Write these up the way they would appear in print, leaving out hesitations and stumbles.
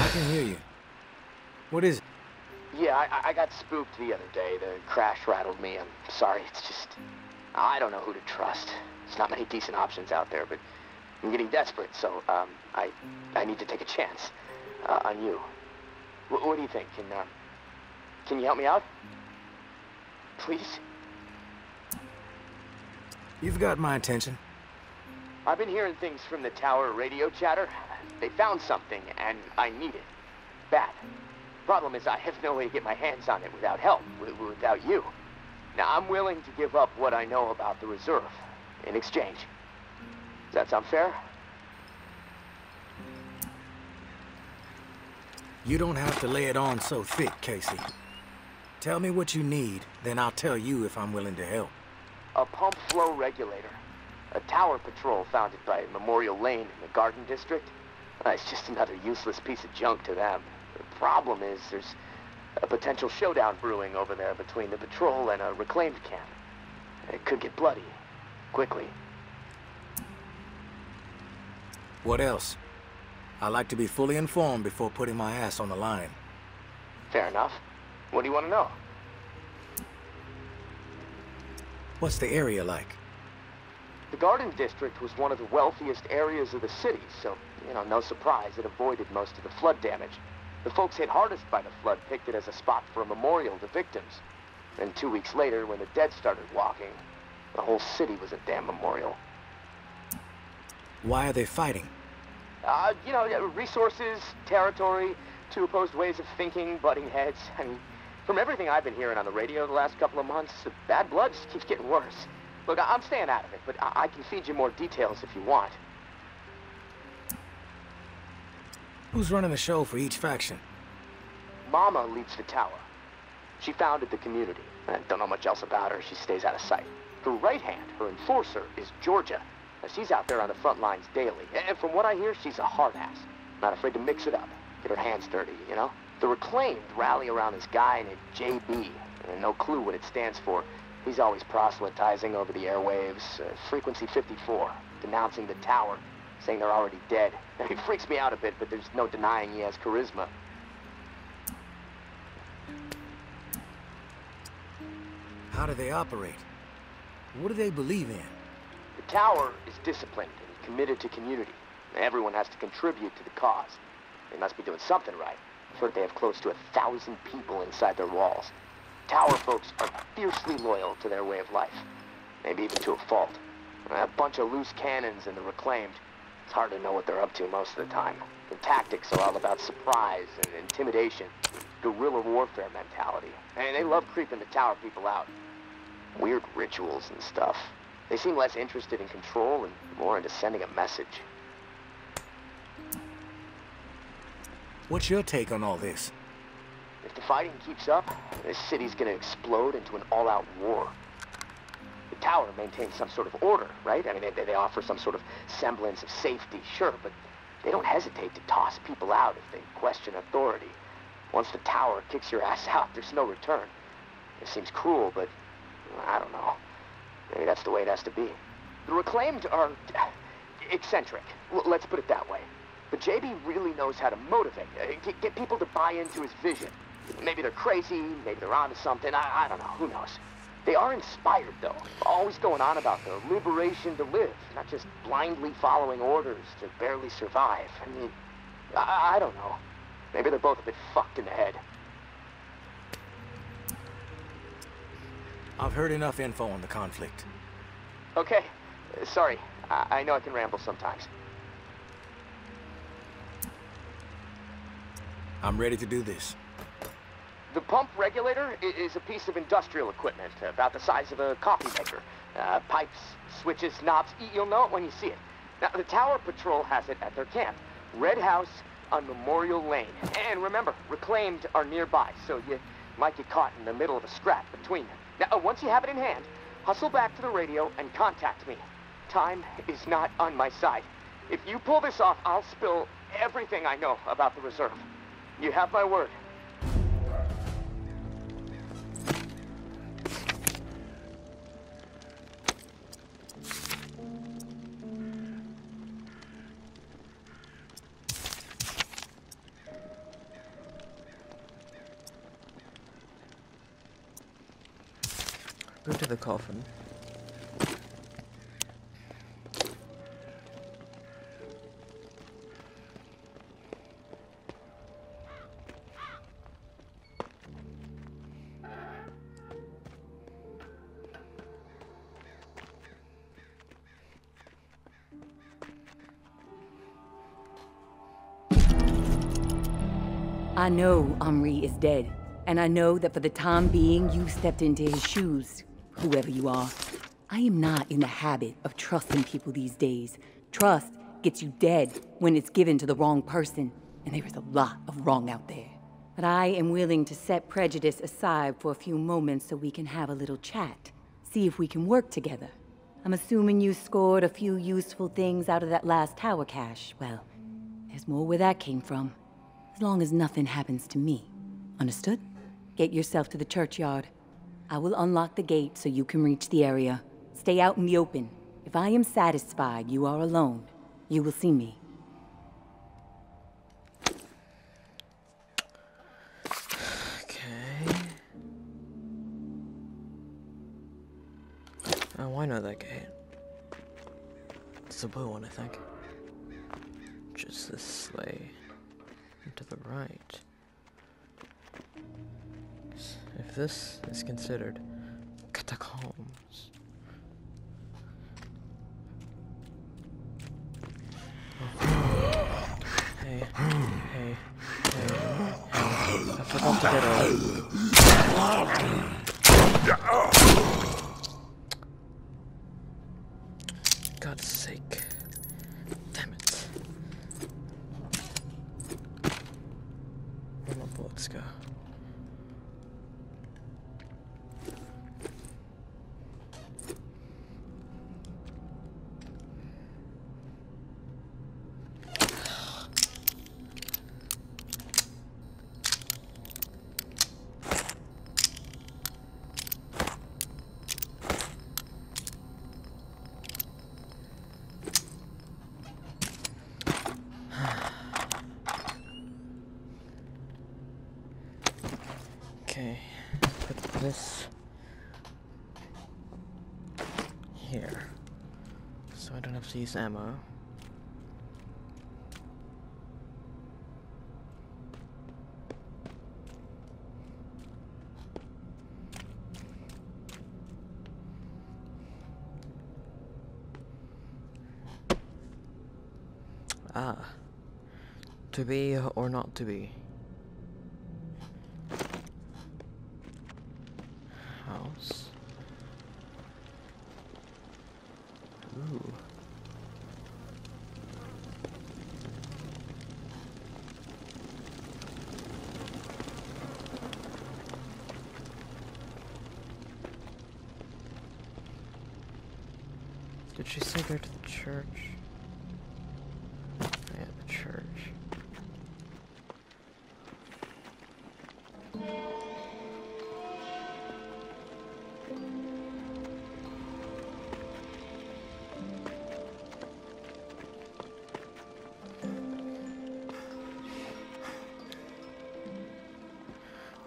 I can hear you. What is it? Yeah, I got spooked the other day. The crash rattled me. I'm sorry, it's just... I don't know who to trust. There's not many decent options out there, but I'm getting desperate, so, I need to take a chance, on you. What do you think? Can you help me out? Please? You've got my attention. I've been hearing things from the tower radio chatter. They found something, and I need it. Bad. Problem is, I have no way to get my hands on it without help, without you. Now, I'm willing to give up what I know about the reserve, in exchange. Does that sound fair? You don't have to lay it on so thick, Casey. Tell me what you need, then I'll tell you if I'm willing to help. A pump flow regulator. A tower patrol found it by Memorial Lane in the Garden District. It's just another useless piece of junk to them. The problem is there's a potential showdown brewing over there between the patrol and a reclaimed camp. It could get bloody. Quickly. What else? I like to be fully informed before putting my ass on the line. Fair enough. What do you want to know? What's the area like? The Garden District was one of the wealthiest areas of the city, so, no surprise it avoided most of the flood damage. The folks hit hardest by the flood picked it as a spot for a memorial to victims. Then 2 weeks later, when the dead started walking, the whole city was a damn memorial. Why are they fighting? Resources, territory, two opposed ways of thinking, butting heads. I mean, from everything I've been hearing on the radio the last couple of months, the bad blood just keeps getting worse. Look, I'm staying out of it, but I can feed you more details if you want. Who's running the show for each faction? Mama leads the tower. She founded the community. I don't know much else about her. She stays out of sight. Her right hand, her enforcer, is Georgia. She's out there on the front lines daily. And from what I hear, she's a hard ass. Not afraid to mix it up. Get her hands dirty, The Reclaimed rally around this guy named JB. And no clue what it stands for. He's always proselytizing over the airwaves. Frequency 54. Denouncing the tower. Saying they're already dead. It freaks me out a bit, but there's no denying he has charisma. How do they operate? What do they believe in? The tower is disciplined and committed to community. Everyone has to contribute to the cause. They must be doing something right. I've heard they have close to 1,000 people inside their walls. Tower folks are fiercely loyal to their way of life. Maybe even to a fault. A bunch of loose cannons in the Reclaimed. It's hard to know what they're up to most of the time. Their tactics are all about surprise and intimidation. Guerrilla warfare mentality. And they love creeping the tower people out. Weird rituals and stuff. They seem less interested in control and more into sending a message. What's your take on all this? If the fighting keeps up, this city's gonna explode into an all-out war. The tower maintains some sort of order, right? I mean, they offer some sort of semblance of safety, sure, but they don't hesitate to toss people out if they question authority. Once the tower kicks your ass out, there's no return. It seems cruel, but I don't know. Maybe that's the way it has to be. The Reclaimed are eccentric. Let's put it that way. But JB really knows how to motivate, get people to buy into his vision. Maybe they're crazy, maybe they're onto something, I don't know, who knows. They are inspired, though, always going on about the liberation to live, not just blindly following orders to barely survive. I mean, I don't know. Maybe they're both a bit fucked in the head. I've heard enough info on the conflict. Okay, sorry. I know I can ramble sometimes. I'm ready to do this. The pump regulator is a piece of industrial equipment, about the size of a coffee maker. Pipes, switches, knobs, you'll know it when you see it. Now, the Tower Patrol has it at their camp, Red House on Memorial Lane. And remember, Reclaimed are nearby, so you might get caught in the middle of a scrap between them. Now, once you have it in hand, hustle back to the radio and contact me. Time is not on my side. If you pull this off, I'll spill everything I know about the reserve. You have my word. Go to the coffin. I know Henri is dead, and I know that for the time being you stepped into his shoes, whoever you are. I am not in the habit of trusting people these days. Trust gets you dead when it's given to the wrong person, and there is a lot of wrong out there. But I am willing to set prejudice aside for a few moments so we can have a little chat. See if we can work together. I'm assuming you scored a few useful things out of that last tower cache. Well, there's more where that came from. As long as nothing happens to me. Understood? Get yourself to the churchyard. I will unlock the gate so you can reach the area. Stay out in the open. If I am satisfied you are alone, you will see me. Okay. Oh, I know that gate. It's the blue one, I think. Just this way. And to the right. If this is considered catacombs. Hey, hey, hey, I forgot to get out. God's sake. Damn it. Where my bullets go? Okay, put this here, so I don't have to use ammo. Ah, to be or not to be. House. Ooh. Did she say go to the church? Yeah, the church.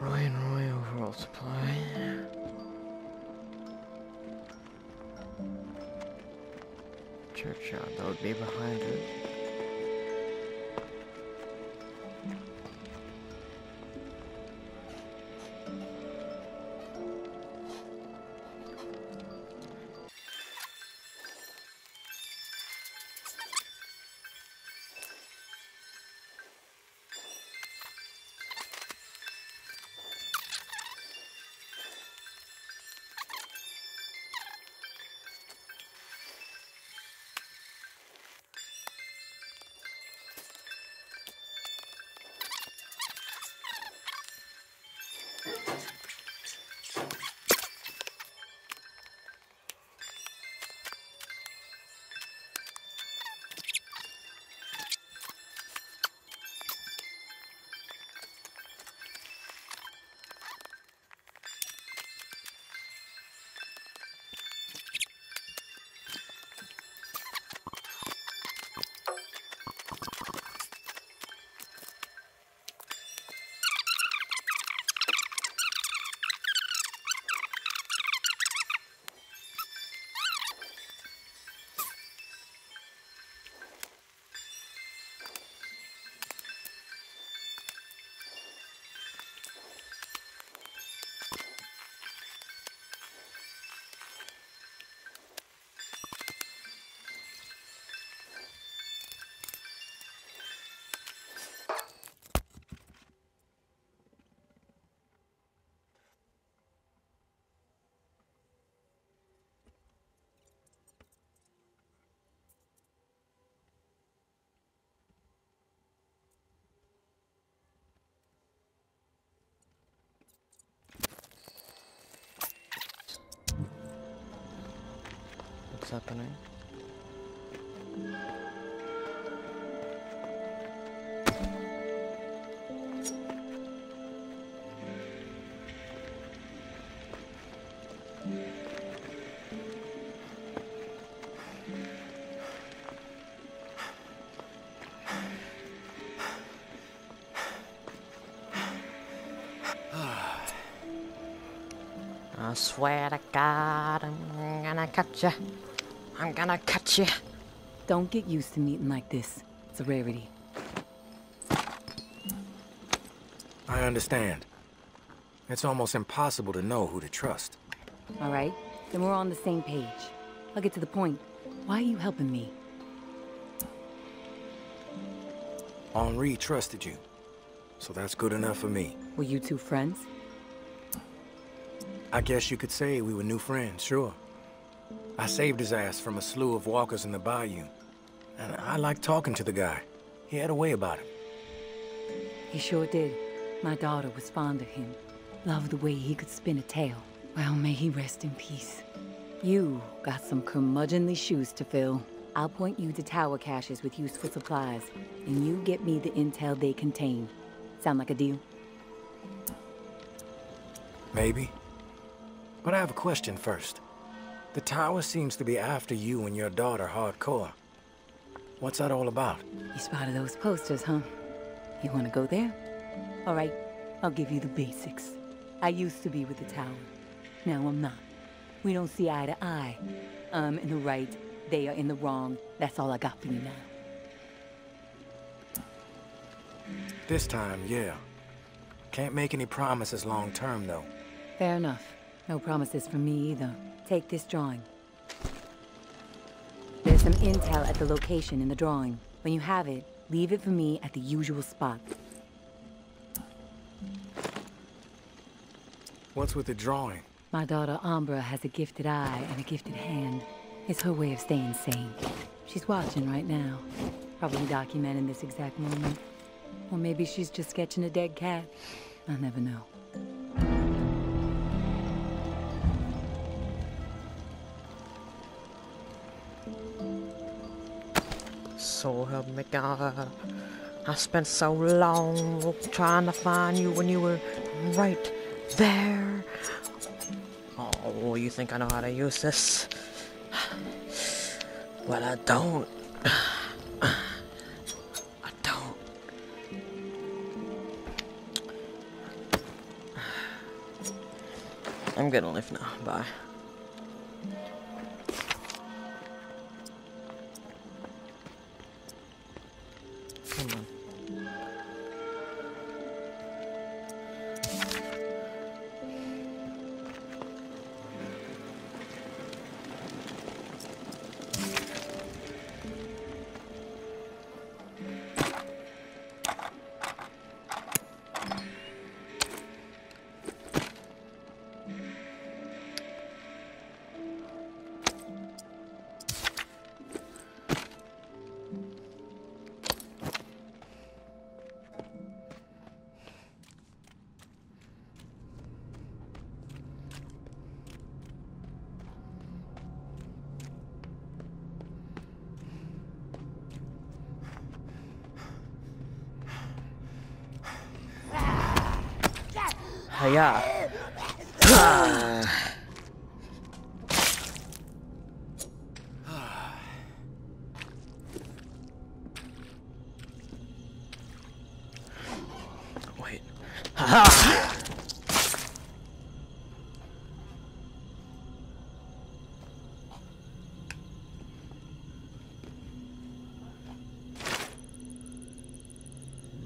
Roy and Roy overall supply. Churchyard, that would be behind it. happening. I swear to God, I'm gonna cut you. I'm gonna cut you. Don't get used to meeting like this. It's a rarity. I understand. It's almost impossible to know who to trust. All right? Then we're on the same page. I'll get to the point. Why are you helping me? Henri trusted you, so that's good enough for me. Were you two friends? I guess you could say we were new friends, sure. I saved his ass from a slew of walkers in the bayou. And I liked talking to the guy. He had a way about him. He sure did. My daughter was fond of him. Loved the way he could spin a tale. Well, may he rest in peace. You got some curmudgeonly shoes to fill. I'll point you to tower caches with useful supplies, and you get me the intel they contain. Sound like a deal? Maybe. But I have a question first. The tower seems to be after you and your daughter hardcore. What's that all about? You spotted those posters, huh? You want to go there? All right, I'll give you the basics. I used to be with the tower. Now I'm not. We don't see eye to eye. I'm in the right, they are in the wrong. That's all I got for you now. This time, yeah. Can't make any promises long term, though. Fair enough. No promises from me either. Take this drawing. There's some intel at the location in the drawing. When you have it, leave it for me at the usual spot. What's with the drawing? My daughter Umbra has a gifted eye and a gifted hand. It's her way of staying sane. She's watching right now. Probably documenting this exact moment. Or maybe she's just sketching a dead cat. I'll never know. So help me God. I spent so long trying to find you when you were right there. Oh, you think I know how to use this? Well, I don't. I don't. I'm gonna leave now. Bye. Come on. Hiya. Wait. Ha!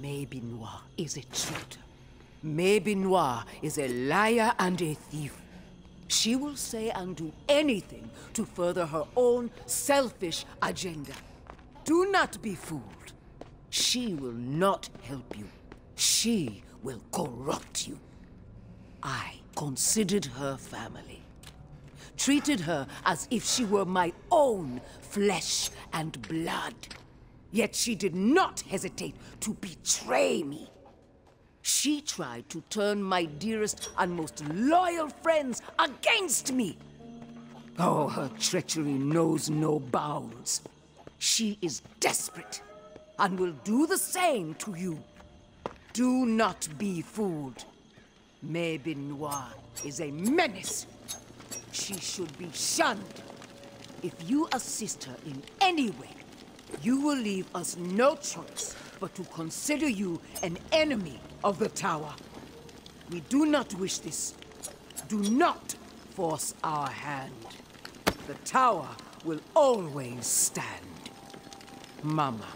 Maybe Noir is a traitor. Maybe Noir is a liar and a thief. She will say and do anything to further her own selfish agenda. Do not be fooled. She will not help you. She will corrupt you. I considered her family. Treated her as if she were my own flesh and blood. Yet she did not hesitate to betray me. She tried to turn my dearest and most loyal friends against me. Oh, her treachery knows no bounds. She is desperate, and will do the same to you. Do not be fooled. Maybin Noir is a menace. She should be shunned. If you assist her in any way, you will leave us no choice but to consider you an enemy of the Tower. We do not wish this. Do not force our hand. The Tower will always stand. Mama.